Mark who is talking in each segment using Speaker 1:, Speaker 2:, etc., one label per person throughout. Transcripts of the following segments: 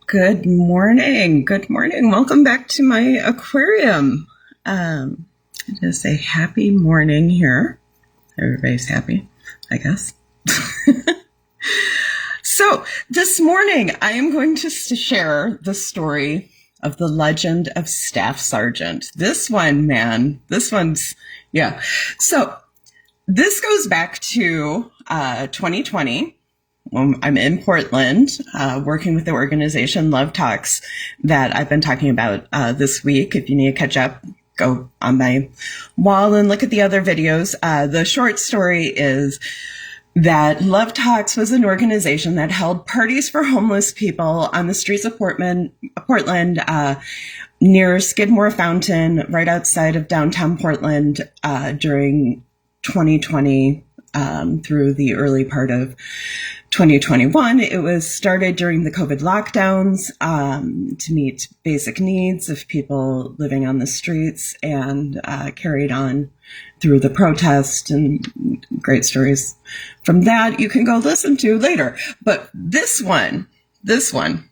Speaker 1: Good morning. Good morning. Welcome back to my aquarium. Just a happy morning here. Everybody's happy, I guess. So this morning, I am going to share the story of the legend of Staff Sergeant. This one, man, yeah. So this goes back to 2020. I'm in Portland, working with the organization Love Talks that I've been talking about this week. If you need to catch up, go on my wall and look at the other videos. The short story is that Love Talks was an organization that held parties for homeless people on the streets of Portland, near Skidmore Fountain, right outside of downtown Portland, during 2020 through the early part of 2021. It was started during the COVID lockdowns to meet basic needs of people living on the streets, and carried on through the protest, and great stories from that you can go listen to later. But this one, this one's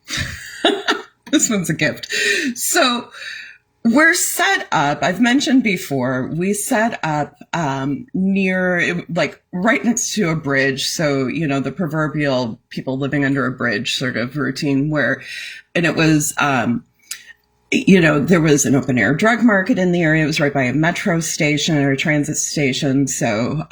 Speaker 1: a gift. So we're set up, I've mentioned before, we set up near, like right next to a bridge. So, you know, the proverbial people living under a bridge sort of routine and it was, there was an open air drug market in the area. It was right by a metro station or a transit station. So,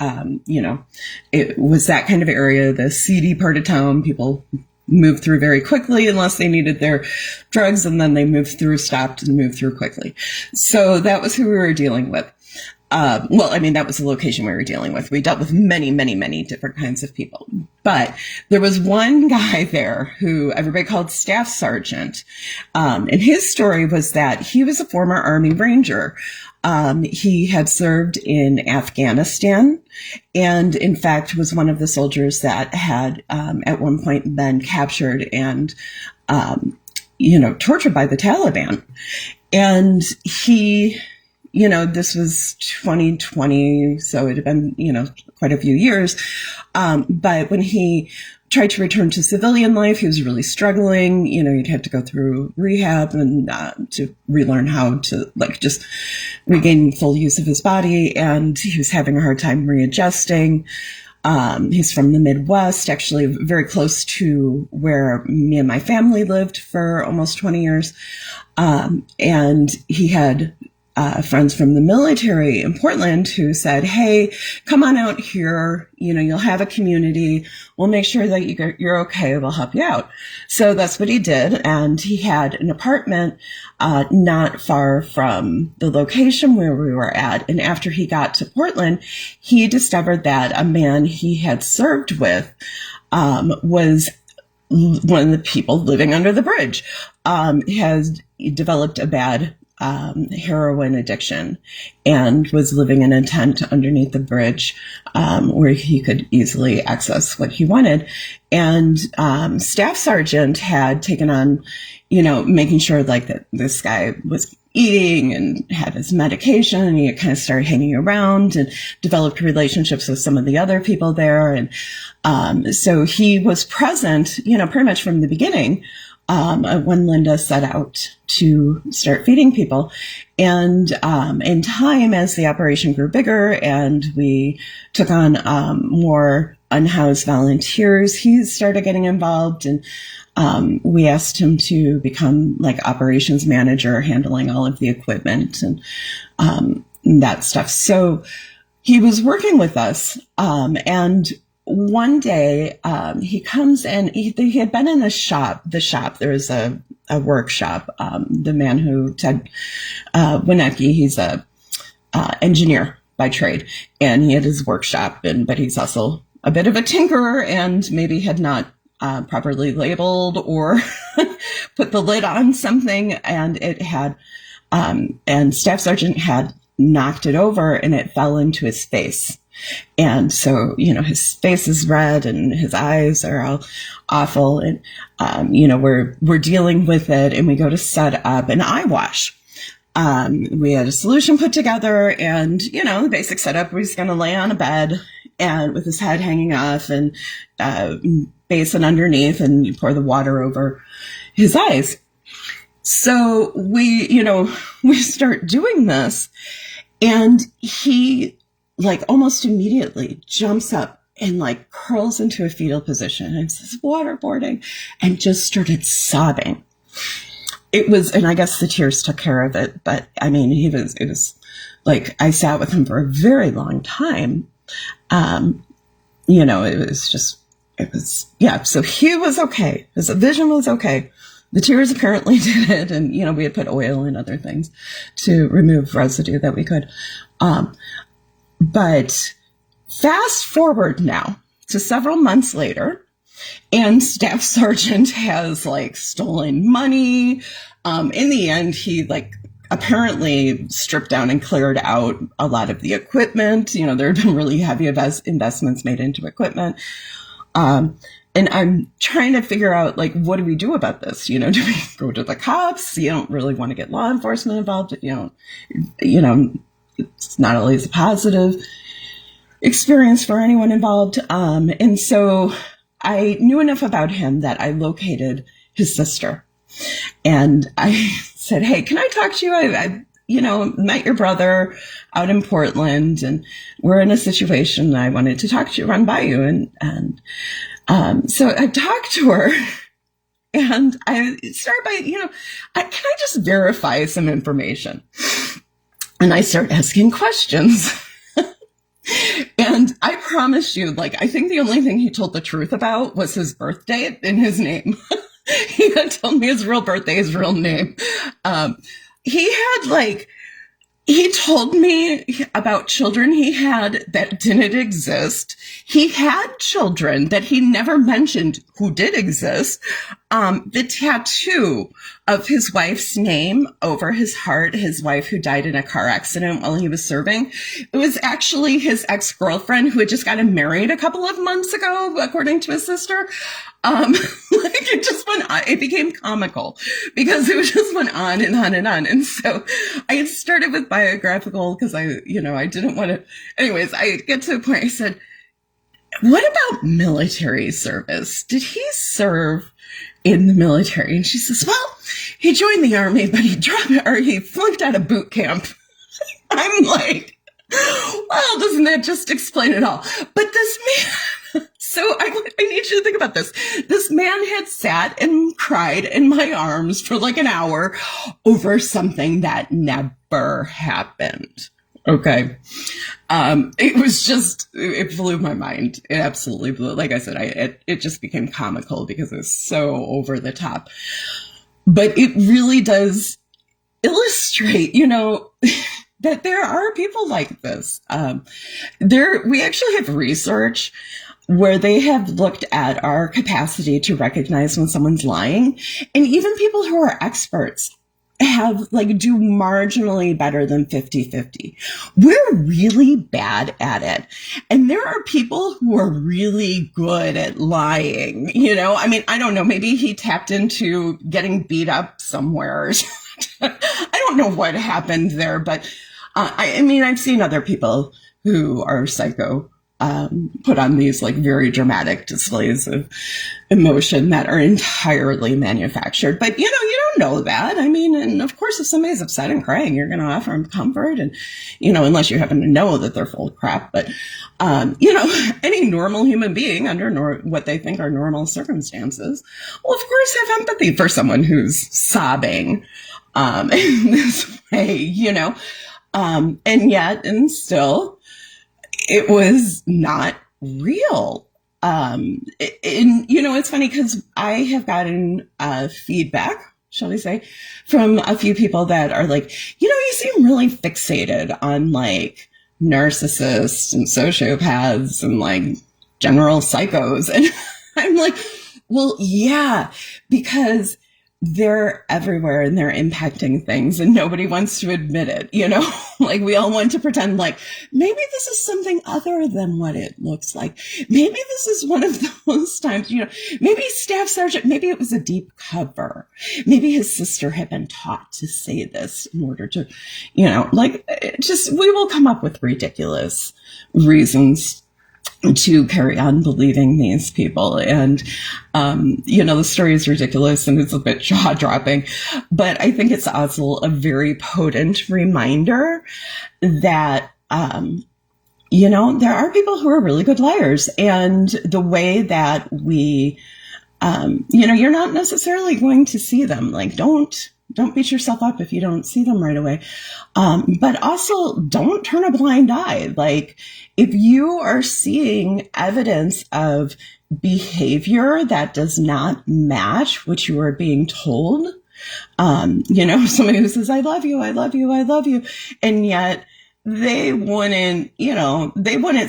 Speaker 1: it was that kind of area, the seedy part of town. People moved through very quickly unless they needed their drugs, and then they stopped and moved through quickly. So that was who we were dealing with. That was the location we were dealing with. We dealt with many, many, many different kinds of people. But there was one guy there who everybody called Staff Sergeant. And his story was that he was a former Army Ranger. He had served in Afghanistan, and in fact was one of the soldiers that had at one point been captured and tortured by the Taliban. And he, this was 2020, so it had been quite a few years. But when he tried to return to civilian life, he was really struggling. He'd had to go through rehab and to relearn how to just regain full use of his body. And he was having a hard time readjusting. He's from the Midwest, actually very close to where me and my family lived for almost 20 years. And he had friends from the military in Portland who said, hey, come on out here. You'll have a community. We'll make sure that you're okay. We'll help you out. So that's what he did. And he had an apartment not far from the location where we were at. And after he got to Portland, he discovered that a man he had served with was one of the people living under the bridge. Has developed a bad heroin addiction and was living in a tent underneath the bridge where he could easily access what he wanted. And Staff Sergeant had taken on, making sure that this guy was eating and had his medication, and he kind of started hanging around and developed relationships with some of the other people there. And so he was present, pretty much from the beginning. When Linda set out to start feeding people. And in time, as the operation grew bigger and we took on more unhoused volunteers, he started getting involved, and we asked him to become operations manager, handling all of the equipment and that stuff. So he was working with us, and one day, he comes in, he had been in the shop, there was a workshop. The man Ted Winecki, he's a engineer by trade, and he had his workshop, but he's also a bit of a tinkerer, and maybe had not properly labeled or put the lid on something, and it had, and Staff Sergeant had knocked it over, and it fell into his face. And so, his face is red and his eyes are all awful. And, we're dealing with it, and we go to set up an eye wash. We had a solution put together, and, the basic setup was going to lay on a bed and with his head hanging off and, basin underneath and you pour the water over his eyes. So we start doing this, and he like almost immediately jumps up and like curls into a fetal position and says waterboarding, and just started sobbing. It was, and I guess the tears took care of it, but I mean, it was like, I sat with him for a very long time. So he was okay. His vision was okay. The tears apparently did it. And, we had put oil and other things to remove residue that we could. But fast forward now to several months later, and Staff Sergeant has like stolen money. In the end, he like apparently stripped down and cleared out a lot of the equipment. There had been really heavy investments made into equipment. And I'm trying to figure out, like, what do we do about this? Do we go to the cops? You don't really want to get law enforcement involved. It's not always a positive experience for anyone involved. And so I knew enough about him that I located his sister. And I said, hey, can I talk to you? I met your brother out in Portland, and we're in a situation I wanted to talk to you, run by you. And so I talked to her, and I started by, can I just verify some information? And I start asking questions. And I promise you, like, I think the only thing he told the truth about was his birth date and his name. He had told me his real birthday, his real name. He told me about children he had that didn't exist. He had children that he never mentioned who did exist. The tattoo of his wife's name over his heart, his wife who died in a car accident while he was serving, it was actually his ex-girlfriend who had just gotten married a couple of months ago, according to his sister. It just went on. It became comical because it just went on and on and on. And so I started with biographical because I didn't want to. Anyways, I get to the point. I said, what about military service? Did he serve in the military? And she says, well, he joined the Army, but he flunked out of boot camp. I'm like, well, doesn't that just explain it all? But this man, so I need you to think about this. This man had sat and cried in my arms for like an hour over something that never happened. Okay. It blew my mind. It absolutely blew. Like I said, it just became comical because it was so over the top. But it really does illustrate, that there are people like this. We actually have research where they have looked at our capacity to recognize when someone's lying. And even people who are experts do marginally better than 50-50. We're really bad at it. And there are people who are really good at lying. I don't know, maybe he tapped into getting beat up somewhere. I don't know what happened there, but I've seen other people who are psycho put on these like very dramatic displays of emotion that are entirely manufactured. But, you don't know that. And of course, if somebody's upset and crying, you're going to offer them comfort and, unless you happen to know that they're full of crap. But, any normal human being under what they think are normal circumstances will, of course, have empathy for someone who's sobbing in this way, and still, it was not real. It's funny because I have gotten feedback, shall we say, from a few people that are like, you seem really fixated on like narcissists and sociopaths and like general psychos. And I'm like, well, yeah, because they're everywhere and they're impacting things and nobody wants to admit it, like we all want to pretend like maybe this is something other than what it looks like. Maybe this is one of those times, maybe Staff Sergeant, maybe it was a deep cover. Maybe his sister had been taught to say this in order to, we will come up with ridiculous reasons to carry on believing these people. And, the story is ridiculous and it's a bit jaw-dropping, but I think it's also a very potent reminder that, there are people who are really good liars. And the way that we, you're not necessarily going to see them. Like, don't beat yourself up if you don't see them right away. But also don't turn a blind eye. Like, if you are seeing evidence of behavior that does not match what you are being told, somebody who says, I love you, I love you, I love you. And yet they wouldn't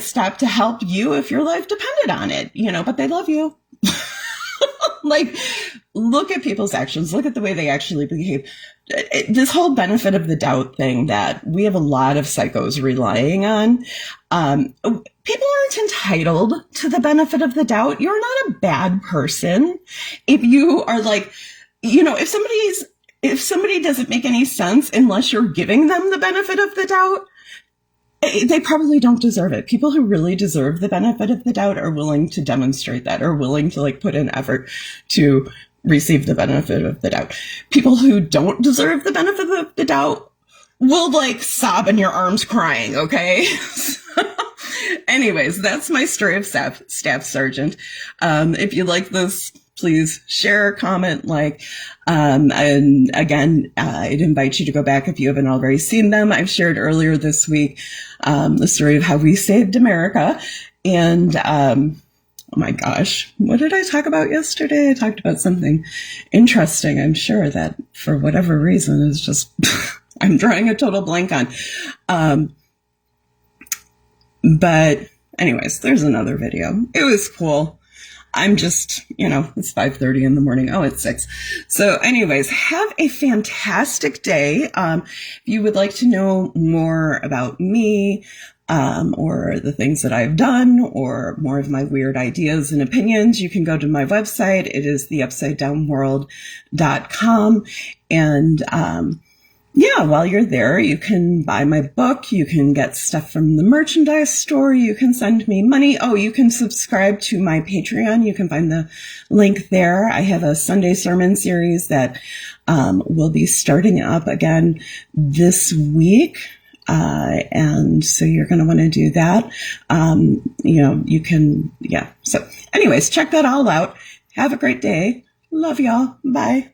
Speaker 1: stop to help you if your life depended on it, but they love you. Like, look at people's actions. Look at the way they actually behave. This whole benefit of the doubt thing that we have a lot of psychos relying on. People aren't entitled to the benefit of the doubt. You're not a bad person. If you are like, if somebody doesn't make any sense unless you're giving them the benefit of the doubt, they probably don't deserve it. People who really deserve the benefit of the doubt are willing to demonstrate that, or willing to put in effort to receive the benefit of the doubt. People who don't deserve the benefit of the doubt will sob in your arms crying. Okay. Anyways, that's my story of Staff Sergeant. If you like this, please share, comment, and again, I'd invite you to go back if you haven't already seen them. I've shared earlier this week the story of how we saved America. And oh my gosh, what did I talk about yesterday? I talked about something interesting, I'm sure, that for whatever reason is just, I'm drawing a total blank on. But anyways, there's another video. It was cool. I'm just, it's 5:30 in the morning. Oh, it's 6. So anyways, have a fantastic day. If you would like to know more about me, or the things that I've done, or more of my weird ideas and opinions, you can go to my website. It is theupsidedownworld.com. And, while you're there, you can buy my book. You can get stuff from the merchandise store. You can send me money. Oh, you can subscribe to my Patreon. You can find the link there. I have a Sunday sermon series that will be starting up again this week. And so you're going to want to do that. You can, So anyways, check that all out. Have a great day. Love y'all. Bye.